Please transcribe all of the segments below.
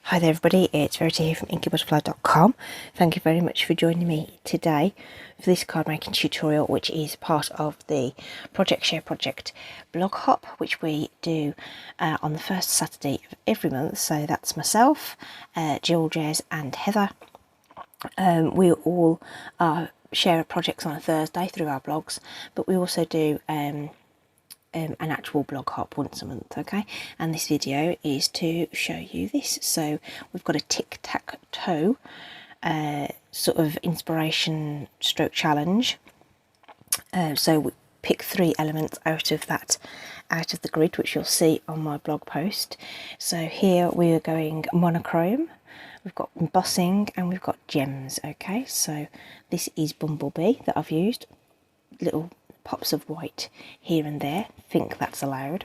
Hi there everybody, it's Verity here from inkybutterfly.com. Thank you very much for joining me today for this card making tutorial, which is part of the Project Share Project blog hop, which we do on the first Saturday of every month. So that's myself, Jill, Jez and Heather. We all share projects on a Thursday through our blogs, but we also do an actual blog hop once a month, okay? And this video is to show you this. So we've got a tic-tac-toe sort of inspiration stroke challenge. So we pick 3 elements out of the grid, which you'll see on my blog post. So here we are going monochrome, we've got embossing and we've got gems, okay? So this is Bumblebee that I've used, little pops of white here and there, think that's allowed.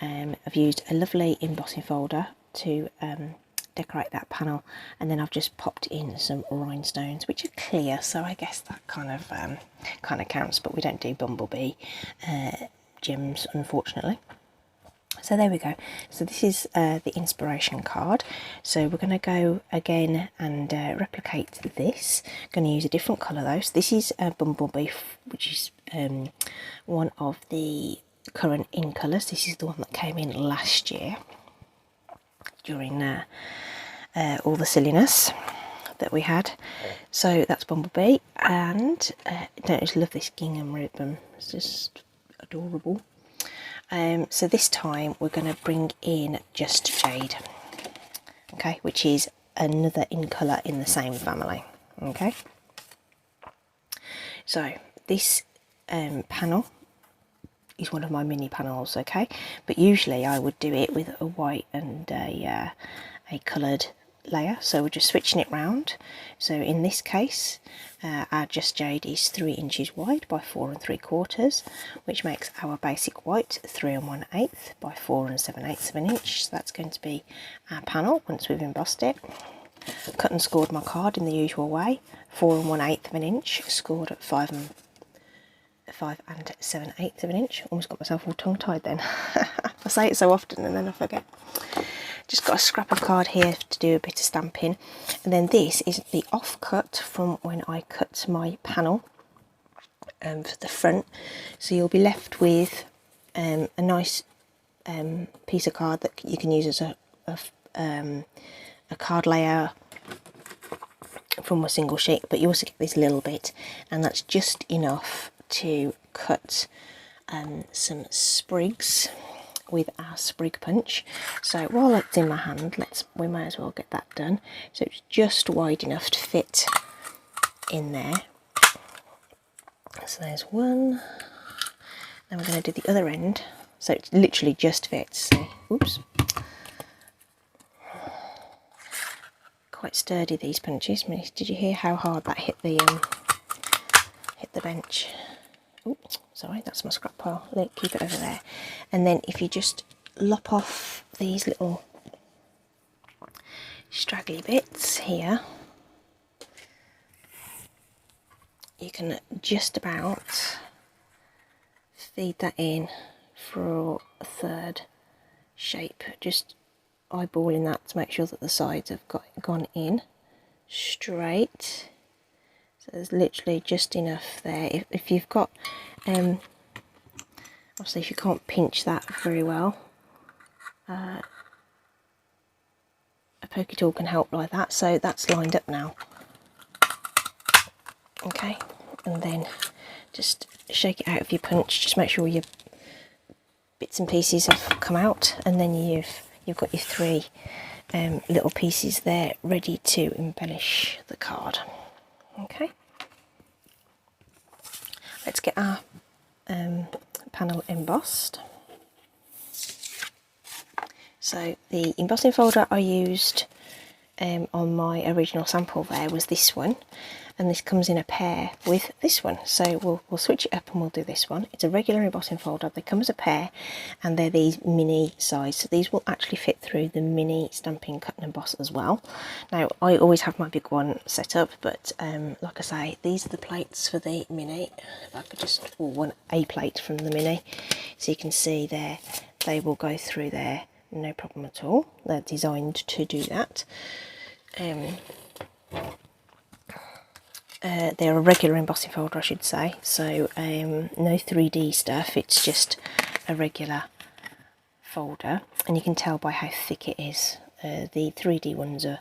I've used a lovely embossing folder to decorate that panel, and then I've just popped in some rhinestones which are clear, so I guess that kind of counts, but we don't do Bumblebee gems unfortunately. So there we go. So this is the inspiration card. So we're going to go again and replicate this. Going to use a different colour though. So this is Bumblebee, which is one of the current in colours. This is the one that came in last year during all the silliness that we had. So that's Bumblebee, and I just love this gingham ribbon. It's just adorable. So this time we're going to bring in Just Jade, okay, which is another in colour in the same family, okay. So this panel is one of my mini panels, okay, but usually I would do it with a white and a coloured layer, so we're just switching it round. So in this case our Just Jade is 3 inches wide by 4 3/4, which makes our basic white 3 1/8 by 4 7/8 of an inch. So that's going to be our panel once we've embossed it. Cut and scored my card in the usual way, 4 1/8 of an inch, scored at 5 7/8 of an inch. Almost got myself all tongue tied then. I say it so often and then I forget. Just got a scrap of card here to do a bit of stamping, and then this is the offcut from when I cut my panel for the front. So you'll be left with a nice piece of card that you can use as a card layer from a single sheet, but you also get this little bit, and that's just enough to cut some sprigs with our sprig punch. So while it's in my hand, we may as well get that done. So it's just wide enough to fit in there. So there's one. Then we're going to do the other end. So it literally just fits. See? Oops. Quite sturdy, these punches. Did you hear how hard that hit the bench? Oops, sorry, that's my scrap pile. Keep it over there. And then if you just lop off these little straggly bits here, you can just about feed that in for a third shape. Just eyeballing that to make sure that the sides have gone in straight. So there's literally just enough there. If you've got, obviously if you can't pinch that very well, a pokey tool can help like that. So that's lined up now. Okay, and then just shake it out of your punch. Just make sure your bits and pieces have come out, and then you've got your 3 little pieces there ready to embellish the card. Okay, let's get our panel embossed. So the embossing folder I used on my original sample there was this one, and this comes in a pair with this one. So we'll switch it up and we'll do this one. It's a regular embossing folder. They come as a pair, and they're these mini size. So these will actually fit through the mini Stampin' Cut and Emboss as well. Now I always have my big one set up, but like I say, these are the plates for the mini. If I could just, or a plate from the mini, so you can see there, they will go through there no problem at all. They're designed to do that. They're a regular embossing folder, I should say, so no 3D stuff, it's just a regular folder, and you can tell by how thick it is. The 3D ones are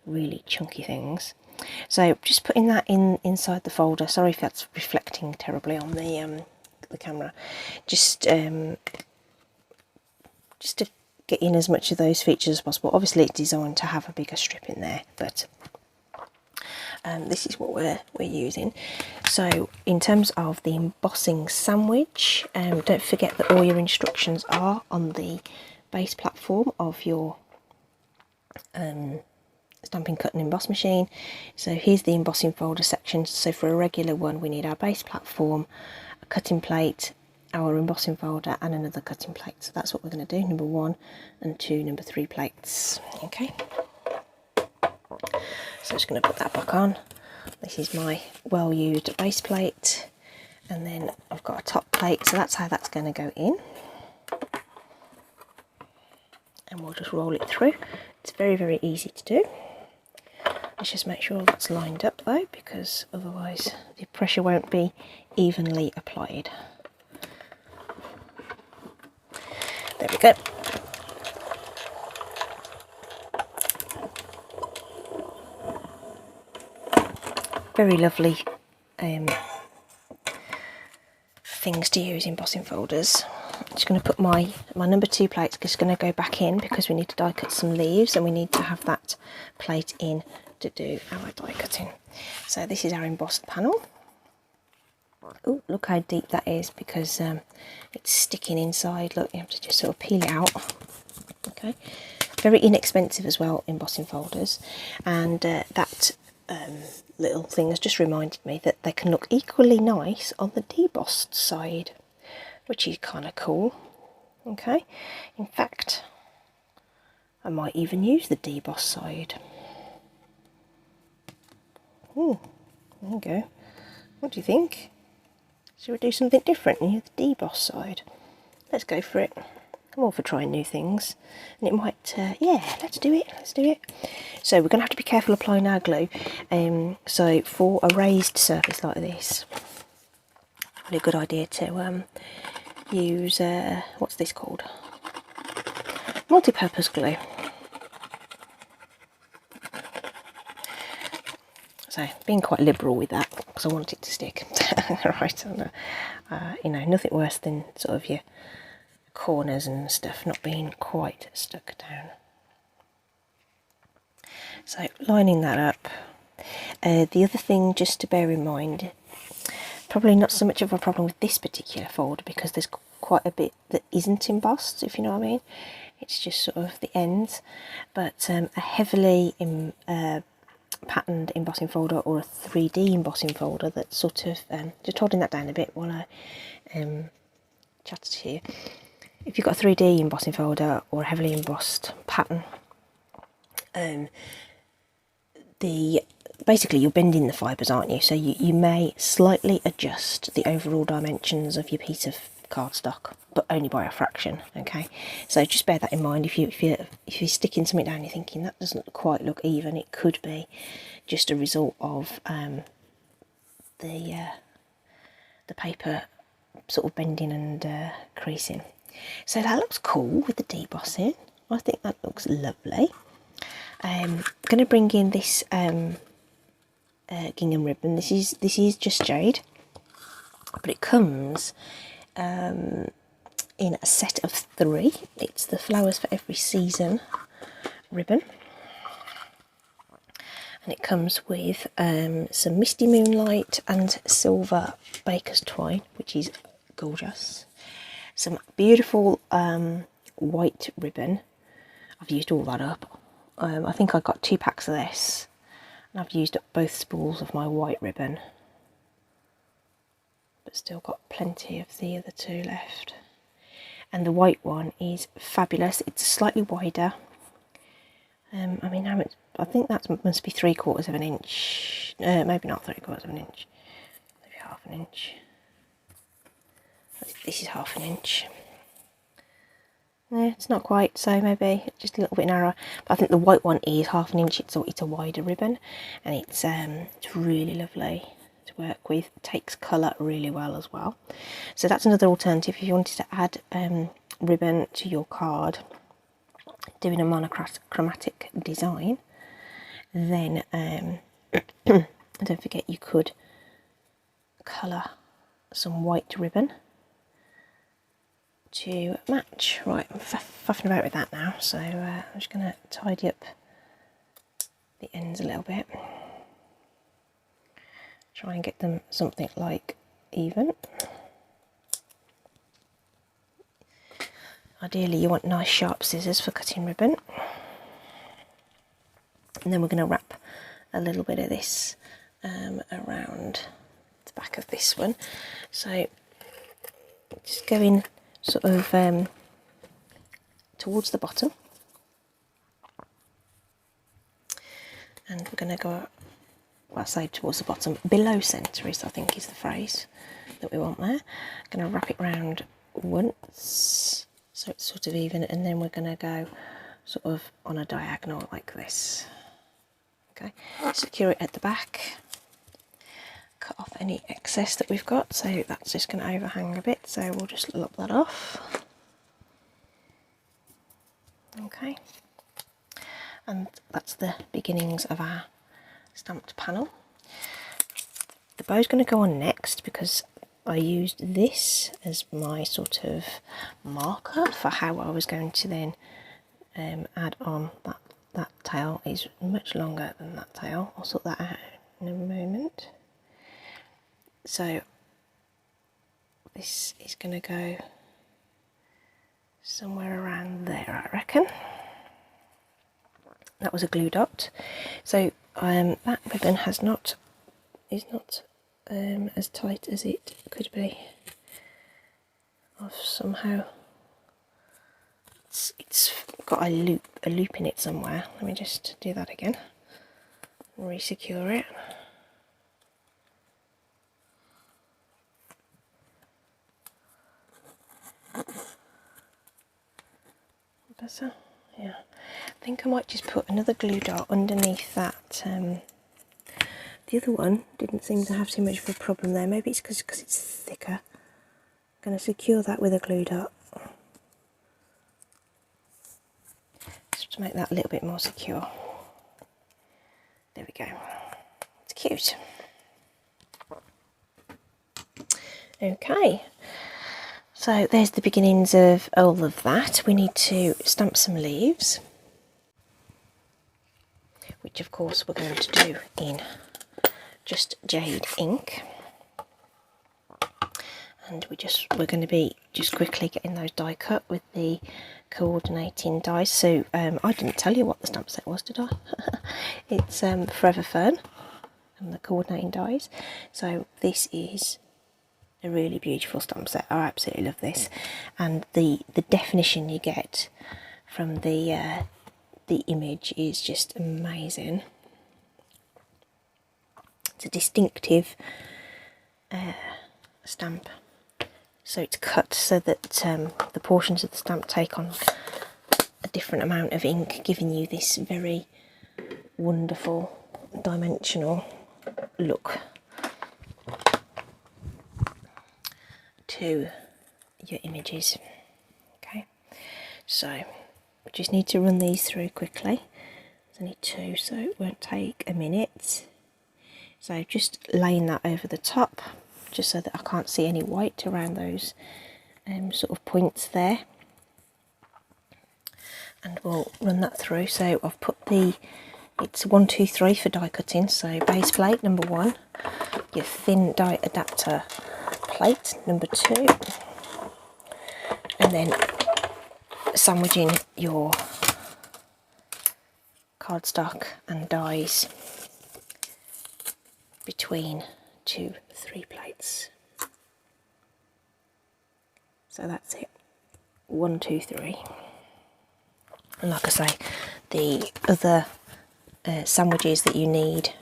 really chunky things. So just putting that inside the folder. Sorry if that's reflecting terribly on the camera. Just to get in as much of those features as possible. Obviously it's designed to have a bigger strip in there, but this is what we're using. So in terms of the embossing sandwich, don't forget that all your instructions are on the base platform of your Stampin' Cut and Emboss machine. So here's the embossing folder section. So for a regular one we need our base platform, a cutting plate, our embossing folder and another cutting plate. So that's what we're going to do, number 1 and 2, number 3 plates. Okay, so I'm just going to put that back on. This is my well used base plate, and then I've got a top plate, so that's how that's going to go in, and we'll just roll it through. It's very, very easy to do. Let's just make sure that's lined up though, because otherwise the pressure won't be evenly applied. There we go. Very lovely things to use in embossing folders. I'm just going to put my number 2 plate, just going to go back in because we need to die cut some leaves and we need to have that plate in to do our die cutting. So this is our embossed panel. Oh, look how deep that is, because it's sticking inside. Look, you have to just sort of peel it out. Okay, very inexpensive as well, embossing folders, and that little thing has just reminded me that they can look equally nice on the debossed side, which is kind of cool. Okay, in fact I might even use the deboss side. Oh, there you go. What do you think? Should we do something different and use the deboss side? Let's go for it. I'm all for trying new things, and it might, yeah, let's do it, So we're going to have to be careful applying our glue. So for a raised surface like this, really a good idea to use, what's this called? Multi-purpose glue. So being quite liberal with that, because I want it to stick. Right, you know, nothing worse than sort of your corners and stuff not being quite stuck down. So lining that up. The other thing just to bear in mind, probably not so much of a problem with this particular folder because there's quite a bit that isn't embossed, if you know what I mean. It's just sort of the ends, but a heavily patterned embossing folder or a 3D embossing folder that's sort of, just holding that down a bit while I chat to you. If you've got a 3D embossing folder or a heavily embossed pattern, basically you're bending the fibres, aren't you? So you may slightly adjust the overall dimensions of your piece of cardstock, but only by a fraction. Okay, so just bear that in mind. If you're sticking something down, you're thinking that doesn't quite look even, it could be just a result of the paper sort of bending and creasing. So that looks cool with the debossing. I think that looks lovely. I'm going to bring in this gingham ribbon. This is just jade, but it comes in a set of 3. It's the Flowers for Every Season ribbon, and it comes with some Misty Moonlight and Silver Baker's Twine, which is gorgeous. Some beautiful white ribbon. I've used all that up. I think I got 2 packs of this, and I've used up both spools of my white ribbon, but still got plenty of the other 2 left. And the white one is fabulous. It's slightly wider. I mean, how much? I think that must be 3/4 of an inch. Maybe not 3/4 of an inch. Maybe half an inch. This is half an inch. Yeah, it's not quite, so maybe just a little bit narrower. But I think the white one is 1/2 inch. It's a wider ribbon, and it's really lovely to work with. It takes colour really well as well. So that's another alternative if you wanted to add ribbon to your card, doing a monochromatic design. Then don't forget you could colour some white ribbon to match. Right, I'm faffing about with that now, so I'm just going to tidy up the ends a little bit. Try and get them something like even. Ideally you want nice sharp scissors for cutting ribbon. And then we're going to wrap a little bit of this around the back of this one. So just going sort of towards the bottom, and we're going to go, well, I say towards the bottom, below centre is, I think, is the phrase that we want there. Going to wrap it round once so it's sort of even, and then we're going to go sort of on a diagonal like this. Okay, secure it at the back, cut off any excess that we've got, so that's just going to overhang a bit, so we'll just lop that off. Okay, and that's the beginnings of our stamped panel. The bow's going to go on next because I used this as my sort of marker for how I was going to then add on that tail. Is much longer than that tail. I'll sort that out in a moment. So this is going to go somewhere around there, I reckon. That was a glue dot. So that ribbon is not as tight as it could be. I've somehow it's got a loop in it somewhere. Let me just do that again. Re-secure it. Better? Yeah. I think I might just put another glue dot underneath that. The other one didn't seem to have too much of a problem there. Maybe it's because it's thicker. I'm going to secure that with a glue dot. Just to make that a little bit more secure. There we go. It's cute. Okay. So there's the beginnings of all of that. We need to stamp some leaves, which of course we're going to do in just jade ink. And we're going to be just quickly getting those die cut with the coordinating dies. So I didn't tell you what the stamp set was, did I? It's Forever Fern and the coordinating dies. So this is a really beautiful stamp set. I absolutely love this, and the definition you get from the image is just amazing. It's a distinctive stamp, so it's cut so that the portions of the stamp take on a different amount of ink, giving you this very wonderful dimensional look to your images. Okay, so we just need to run these through quickly. There's only two, so it won't take a minute. So just laying that over the top, just so that I can't see any white around those sort of points there. And we'll run that through. So I've put it's 1, 2, 3 for die cutting. So base plate number 1, your thin die adapter plate number 2, and then sandwiching your cardstock and dies between 2, 3 plates. So that's it. 1, 2, 3. And like I say, the other sandwiches that you need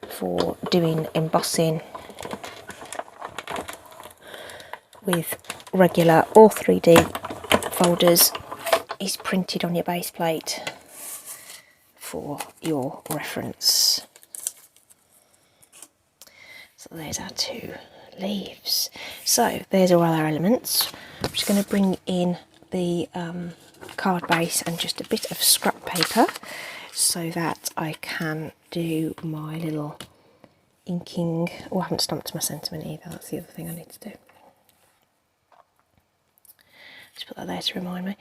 for doing embossing with regular or 3D folders is printed on your base plate for your reference. So there's our 2 leaves. So there's all our elements. I'm just going to bring in the card base and just a bit of scrap paper so that I can do my little inking. Oh, I haven't stamped my sentiment either, that's the other thing I need to do. Just put that there to remind me.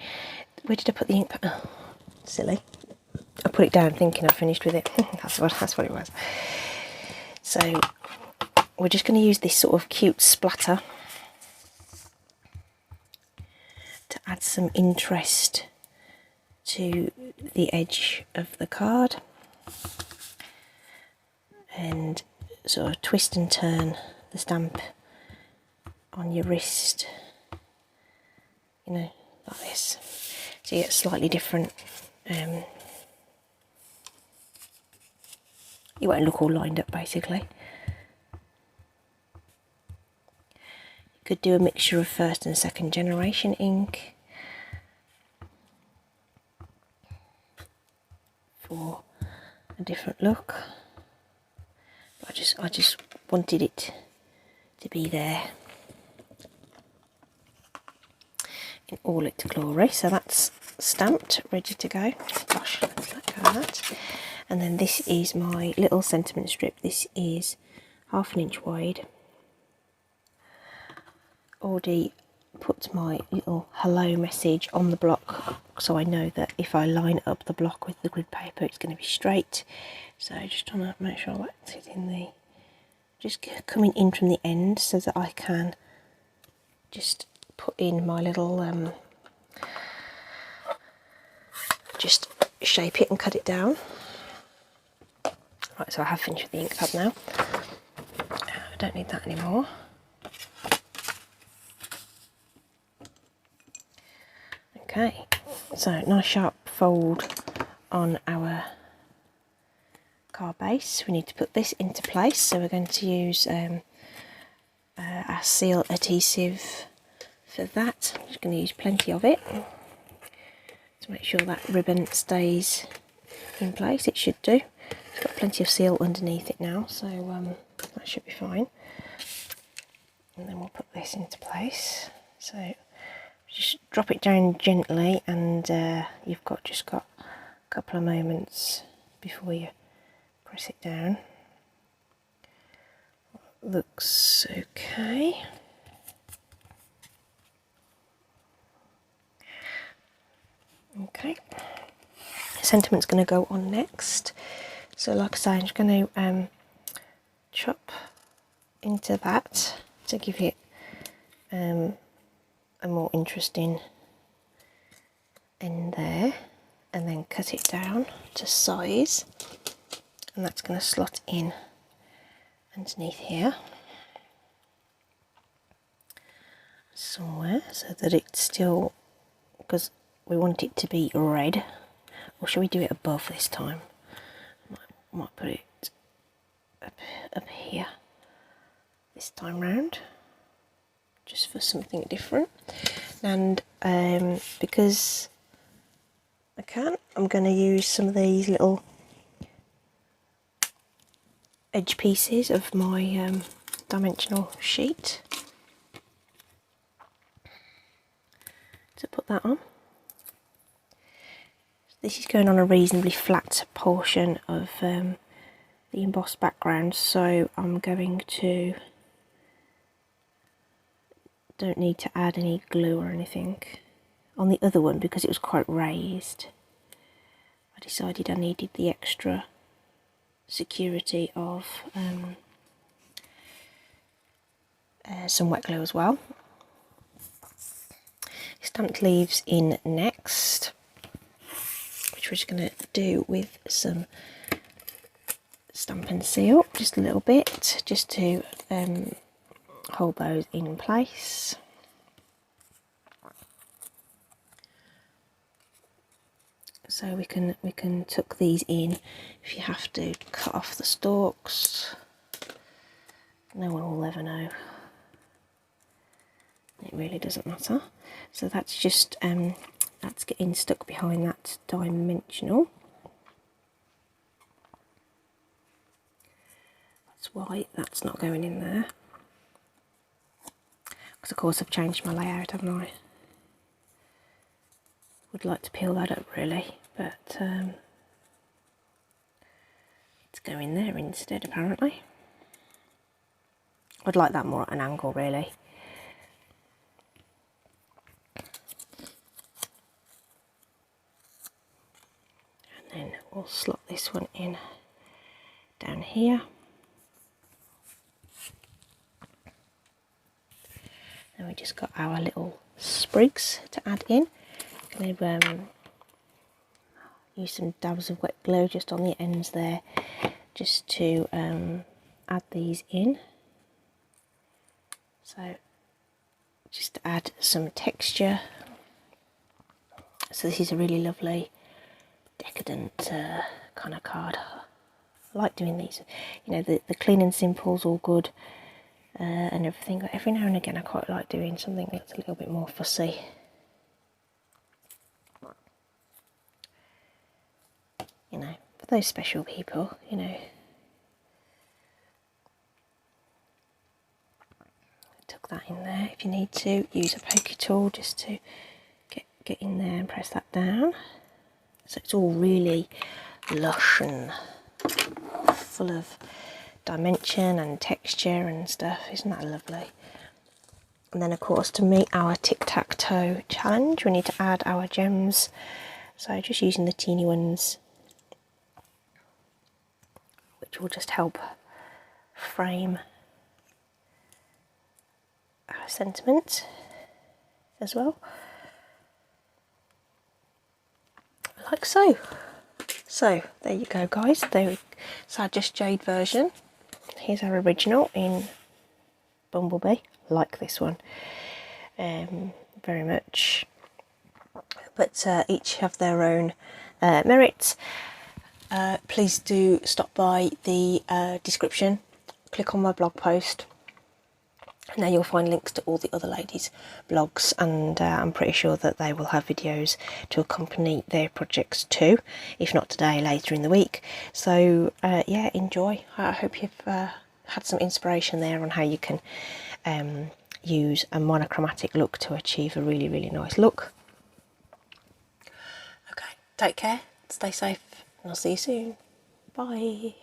Where did I put the ink? Oh, silly. I put it down thinking I finished with it. that's what it was. So we're just going to use this sort of cute splatter to add some interest to the edge of the card, and sort of twist and turn the stamp on your wrist, you know, like this, so you get slightly different. You won't look all lined up basically. You could do a mixture of first and second generation ink for a different look. But I just wanted it to be there in all its glory. So that's stamped, ready to go. Gosh, let's let go of that. And then this is my little sentiment strip. This is 1/2 inch wide. Already put my little hello message on the block, so I know that if I line up the block with the grid paper it's going to be straight. So just trying to make sure that's it in the, just coming in from the end so that I can just put in my little just shape it and cut it down. Right, so I have finished with the ink pad now. I don't need that anymore. Okay, so nice sharp fold on our card base. We need to put this into place, so we're going to use our seal adhesive for that. I'm just going to use plenty of it to make sure that ribbon stays in place. It should do. It's got plenty of seal underneath it now, so that should be fine. And then we'll put this into place. So just drop it down gently, and you've just got a couple of moments before you press it down. Looks okay. Okay, sentiment's going to go on next. So like I say, I'm just going to chop into that to give it a more interesting end there, and then cut it down to size, and that's going to slot in underneath here somewhere, so that it's still, because we want it to be red. Or shall we do it above this time? Might put it up here this time round, just for something different. And because I can, I'm going to use some of these little edge pieces of my dimensional sheet to put that on. This is going on a reasonably flat portion of the embossed background, so I'm going to, don't need to add any glue or anything. On the other one, because it was quite raised, I decided I needed the extra security of some wet glue as well. Stamped leaves in next, which we're just going to do with some Stampin' Seal, just a little bit, just to hold those in place. So we can tuck these in if you have to cut off the stalks. No one will ever know. It really doesn't matter. So that's just that's getting stuck behind that dimensional. That's why that's not going in there. Because of course I've changed my layout, haven't I? Would like to peel that up really, but it's going there instead apparently. I'd like that more at an angle really. And then we'll slot this one in down here. And we just got our little sprigs to add in. I'm going to use some dabs of wet glue just on the ends there, just to add these in. So just to add some texture. So this is a really lovely decadent kind of card. I like doing these, you know, the clean and simple's all good and everything, but every now and again I quite like doing something that's a little bit more fussy. You know, for those special people, you know. Tuck that in there. If you need to, use a pokey tool just to get in there and press that down. So it's all really lush and full of dimension and texture and stuff. Isn't that lovely? And then of course, to meet our tic-tac-toe challenge, we need to add our gems. So just using the teeny ones, which will just help frame our sentiment as well, like so. So there you go guys, it's our Just Jade version. Here's our original in Bumblebee, like this one very much, but each have their own merits. Please do stop by the description, click on my blog post. Now you'll find links to all the other ladies' blogs, and I'm pretty sure that they will have videos to accompany their projects too, if not today, later in the week. So yeah, enjoy. I hope you've had some inspiration there on how you can use a monochromatic look to achieve a really, really nice look. Okay, take care, stay safe, and I'll see you soon. Bye.